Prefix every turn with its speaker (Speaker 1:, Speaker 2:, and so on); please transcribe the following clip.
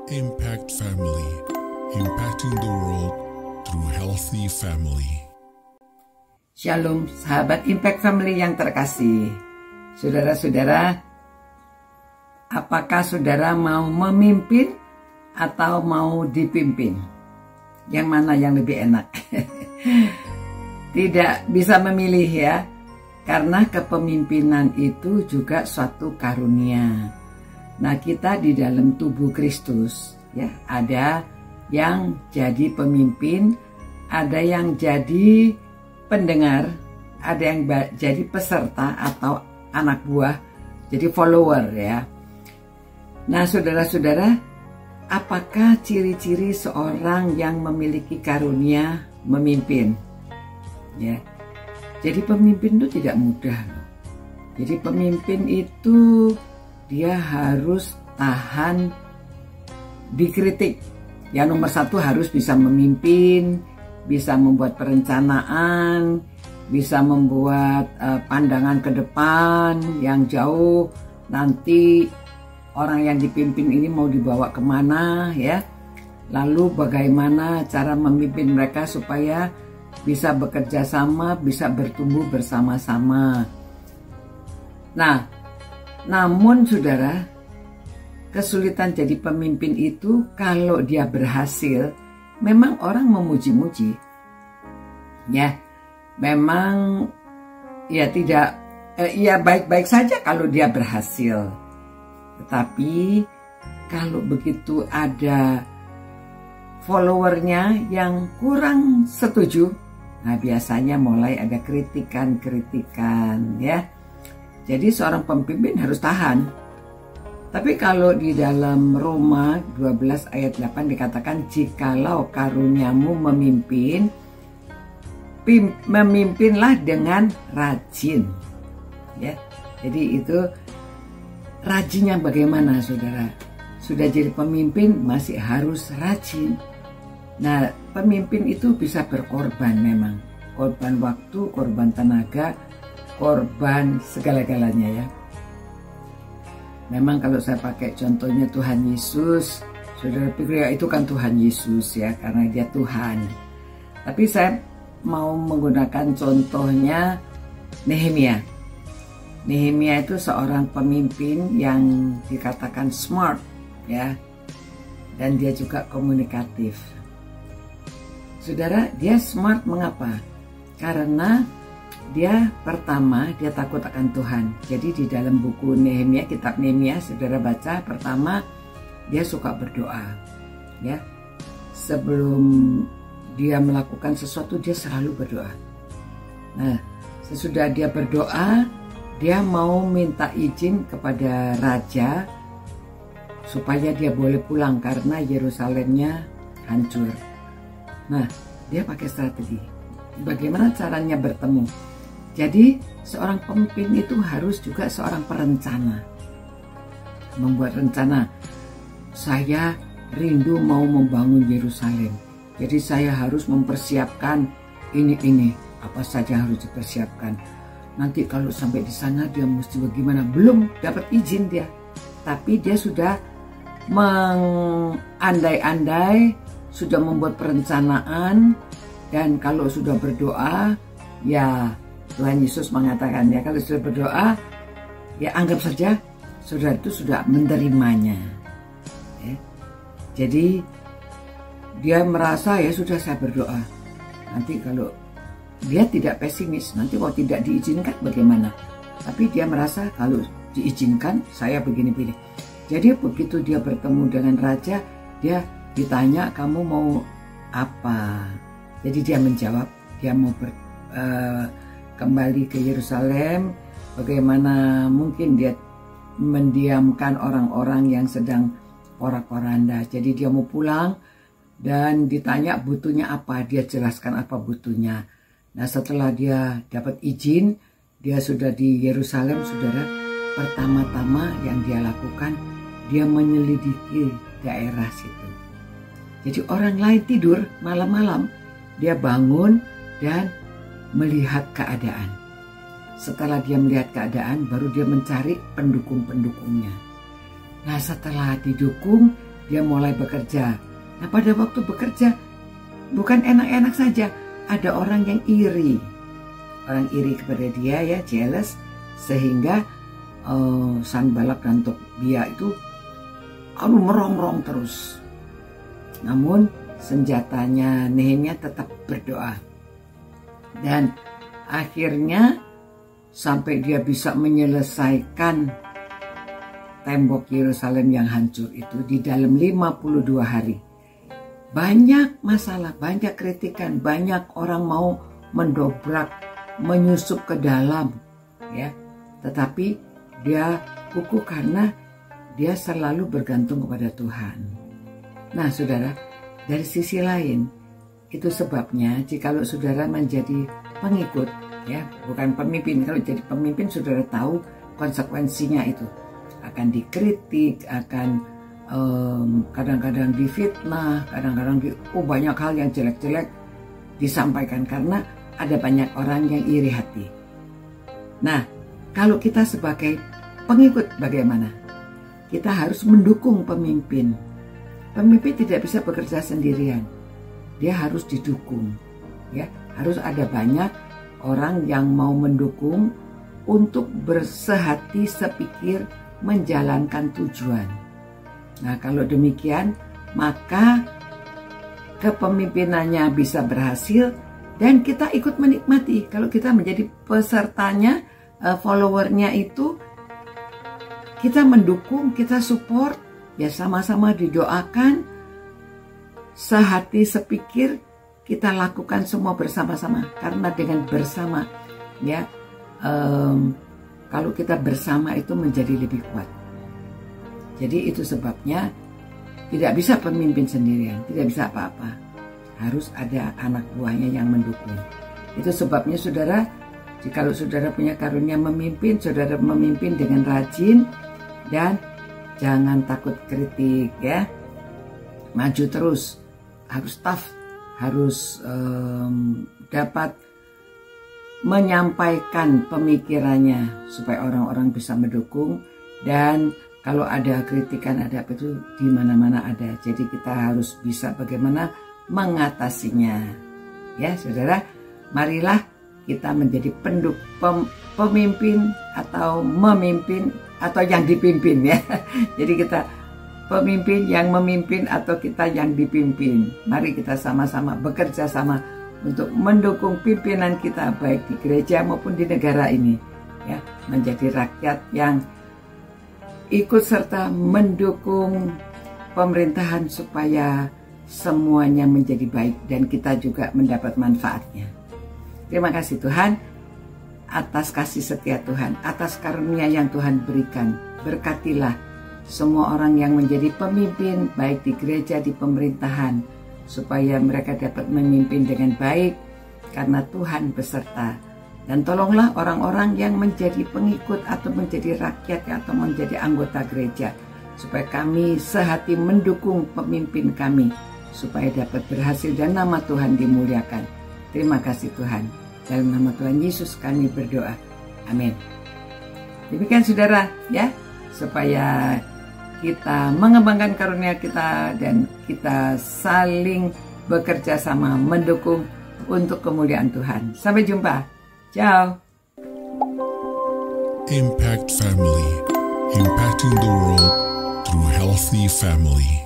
Speaker 1: Impact Family, impacting the world through healthy family.
Speaker 2: Shalom, sahabat Impact Family yang terkasih. Saudara-saudara, apakah saudara mau memimpin atau mau dipimpin? Yang mana yang lebih enak? Tidak bisa memilih ya, karena kepemimpinan itu juga suatu karunia. Nah, kita di dalam tubuh Kristus ya, ada yang jadi pemimpin, ada yang jadi pendengar, ada yang jadi peserta atau anak buah, jadi follower ya. Nah, saudara-saudara, apakah ciri-ciri seorang yang memiliki karunia memimpin? Ya. Jadi pemimpin itu tidak mudah loh. Jadi pemimpin itu dia harus tahan dikritik. Ya, nomor satu harus bisa memimpin, bisa membuat perencanaan, bisa membuat pandangan ke depan yang jauh. Nanti orang yang dipimpin ini mau dibawa kemana ya. Lalu bagaimana cara memimpin mereka supaya bisa bekerja sama, bisa bertumbuh bersama-sama. Nah, namun saudara, kesulitan jadi pemimpin itu kalau dia berhasil, memang orang memuji-muji. Ya, memang ya tidak, ya baik-baik saja kalau dia berhasil. Tetapi kalau begitu ada followernya yang kurang setuju, nah biasanya mulai ada kritikan-kritikan ya. Jadi seorang pemimpin harus tahan. Tapi kalau di dalam Roma 12 ayat 8 dikatakan, jikalau karuniamu memimpin, memimpinlah dengan rajin. Ya. Jadi itu rajinnya bagaimana saudara? Sudah jadi pemimpin masih harus rajin. Nah, pemimpin itu bisa berkorban memang. Korban waktu, korban tenaga, korban segala-galanya ya. Memang kalau saya pakai contohnya Tuhan Yesus, saudara pikir ya itu kan Tuhan Yesus ya, karena dia Tuhan. Tapi saya mau menggunakan contohnya Nehemia. Nehemia itu seorang pemimpin yang dikatakan smart ya, dan dia juga komunikatif. Saudara, dia smart mengapa? Karena dia pertama, dia takut akan Tuhan. Jadi di dalam buku Nehemia, kitab Nehemia, saudara baca, pertama dia suka berdoa. Ya, sebelum dia melakukan sesuatu dia selalu berdoa. Nah, sesudah dia berdoa, dia mau minta izin kepada raja supaya dia boleh pulang karena Yerusalemnya hancur. Nah, dia pakai strategi. Bagaimana caranya bertemu? Jadi seorang pemimpin itu harus juga seorang perencana. Membuat rencana. Saya rindu mau membangun Yerusalem. Jadi saya harus mempersiapkan ini. Apa saja harus dipersiapkan. Nanti kalau sampai di sana dia mesti bagaimana? Belum dapat izin dia. Tapi dia sudah mengandai-andai, sudah membuat perencanaan. Dan kalau sudah berdoa, ya Tuhan Yesus mengatakan ya, kalau sudah berdoa, ya anggap saja saudara itu sudah menerimanya. Ya. Jadi dia merasa ya sudah saya berdoa. Nanti kalau dia tidak pesimis, nanti kalau tidak diizinkan bagaimana? Tapi dia merasa kalau diizinkan saya begini-begini. Jadi begitu dia bertemu dengan raja, dia ditanya kamu mau apa? Jadi dia menjawab, dia mau kembali ke Yerusalem. Bagaimana mungkin dia mendiamkan orang-orang yang sedang porak-poranda. Jadi dia mau pulang dan ditanya butuhnya apa, dia jelaskan apa butuhnya. Nah, setelah dia dapat izin, dia sudah di Yerusalem, saudara. Pertama-tama yang dia lakukan, dia menyelidiki daerah situ. Jadi orang lain tidur malam-malam, dia bangun dan melihat keadaan. Setelah dia melihat keadaan, baru dia mencari pendukung-pendukungnya. Nah, setelah didukung, dia mulai bekerja. Nah, pada waktu bekerja bukan enak-enak saja, ada orang yang iri. Orang iri kepada dia, ya, jealous, sehingga Sanballat dan Tobia itu merongrong terus. Namun senjatanya Nehemia tetap berdoa. Dan akhirnya sampai dia bisa menyelesaikan tembok Yerusalem yang hancur itu di dalam 52 hari. Banyak masalah, banyak kritikan, banyak orang mau mendobrak, menyusup ke dalam, ya. Tetapi dia kukuh karena dia selalu bergantung kepada Tuhan. Nah, saudara, dari sisi lain, itu sebabnya jikalau saudara menjadi pengikut, ya, bukan pemimpin. Kalau jadi pemimpin, saudara tahu konsekuensinya itu. Akan dikritik, akan kadang-kadang difitnah, kadang-kadang banyak hal yang jelek-jelek disampaikan karena ada banyak orang yang iri hati. Nah, kalau kita sebagai pengikut bagaimana? Kita harus mendukung pemimpin. Pemimpin tidak bisa bekerja sendirian. Dia harus didukung, ya. Harus ada banyak orang yang mau mendukung untuk bersehati sepikir menjalankan tujuan. Nah, kalau demikian, maka kepemimpinannya bisa berhasil dan kita ikut menikmati. Kalau kita menjadi pesertanya, followernya itu, kita mendukung, kita support, ya sama-sama didoakan, sehati sepikir, kita lakukan semua bersama-sama. Karena dengan bersama, ya, kalau kita bersama itu menjadi lebih kuat. Jadi itu sebabnya tidak bisa pemimpin sendirian, tidak bisa apa-apa. Harus ada anak buahnya yang mendukung. Itu sebabnya saudara, jikalau saudara punya karunia memimpin, saudara memimpin dengan rajin dan jangan takut kritik, ya. Maju terus, harus tough, harus dapat menyampaikan pemikirannya supaya orang-orang bisa mendukung. Dan kalau ada kritikan, ada apa itu, di mana-mana ada. Jadi kita harus bisa bagaimana mengatasinya. Ya, saudara, marilah kita menjadi pemimpin atau memimpin atau yang dipimpin, ya. Jadi kita pemimpin yang memimpin atau kita yang dipimpin. Mari kita sama-sama bekerja sama untuk mendukung pimpinan kita baik di gereja maupun di negara ini, ya, menjadi rakyat yang ikut serta mendukung pemerintahan supaya semuanya menjadi baik dan kita juga mendapat manfaatnya. Terima kasih Tuhan atas kasih setia Tuhan, atas karunia yang Tuhan berikan. Berkatilah semua orang yang menjadi pemimpin baik di gereja, di pemerintahan, supaya mereka dapat memimpin dengan baik karena Tuhan beserta. Dan tolonglah orang-orang yang menjadi pengikut atau menjadi rakyat atau menjadi anggota gereja, supaya kami sehati mendukung pemimpin kami, supaya dapat berhasil dan nama Tuhan dimuliakan. Terima kasih Tuhan. Dalam nama Tuhan Yesus kami berdoa. Amin. Demikian saudara, ya, supaya kita mengembangkan karunia kita dan kita saling bekerja sama mendukung untuk kemuliaan Tuhan. Sampai jumpa. Ciao.
Speaker 1: Impact Family, impacting the world through healthy family.